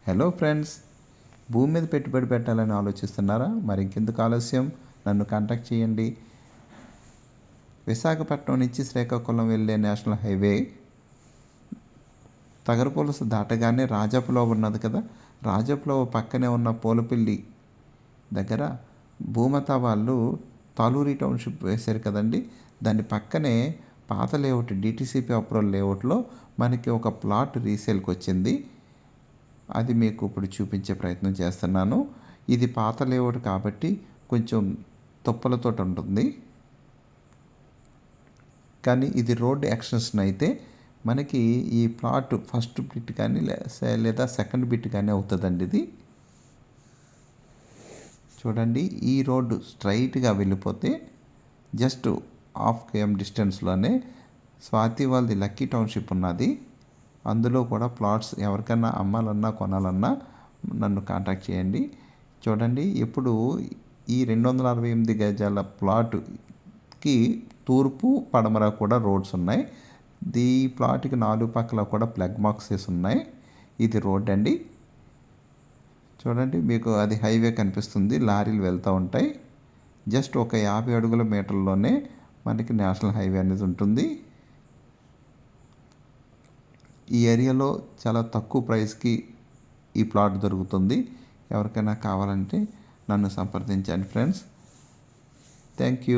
Hello friends, భూమి మీద పెట్టుబడి పెట్టాలని ఆలోచిస్తున్నారా? మరి ఇంకెందుకు ఆలస్యం, నన్ను కాంటాక్ట్ చేయండి. విశాఖపట్నం నుంచి శ్రీకాకుళం వెళ్ళే నేషనల్ హైవే తగరపులస దాటగానే రాజాపులో ఉన్నది కదా. రాజాపులో పక్కనే ఉన్న పూలపిల్లి దగ్గర భూమత వాళ్ళు తాలూరి టౌన్షిప్ వేశారు కదండి. దాని పక్కనే పాత లేఅవుట్ డిటీసీపీ అప్రూవల్ లేఅవుట్లో మనకి ఒక ప్లాట్ రీసేల్కి వచ్చింది. అది మీకు ఇప్పుడు చూపించే ప్రయత్నం చేస్తున్నాను. ఇది పాత లేఅవుట్ కాబట్టి కొంచెం తుప్పలతో ఉంటుంది, కానీ ఇది రోడ్ ఎక్స్టెన్షన్ అయితే మనకి ఈ ప్లాట్ ఫస్ట్ బిట్ కానీ లేదా సెకండ్ బిట్ కానీ అవుతుందండి. ఇది చూడండి, ఈ రోడ్డు స్ట్రైట్గా వెళ్ళిపోతే జస్ట్ హాఫ్ కేఎం డిస్టెన్స్లోనే స్వాతి వాళ్ళది లక్కీ టౌన్షిప్ ఉన్నది. అందులో కూడా ప్లాట్స్ ఎవరికైనా అమ్మాలన్నా కొనాలన్నా నన్ను కాంటాక్ట్ చేయండి. చూడండి, ఇప్పుడు ఈ 268 గజాల ప్లాట్కి తూర్పు పడమర కూడా రోడ్స్ ఉన్నాయి. ఈ ప్లాట్కి 4 పక్కల కూడా ప్లగ్ బాక్సెస్ ఉన్నాయి. ఇది రోడ్ అండి. చూడండి, మీకు అది హైవే కనిపిస్తుంది, లారీలు వెళ్తూ ఉంటాయి. జస్ట్ ఒక 50 అడుగుల మీటర్లోనే మనకి నేషనల్ హైవే అనేది ఉంటుంది. ఈ ఏరియాలో చాలా తక్కువ ప్రైస్కి ఈ ప్లాట్ దొరుకుతుంది. ఎవరికైనా కావాలంటే నన్ను సంప్రదించండి ఫ్రెండ్స్. Thank you.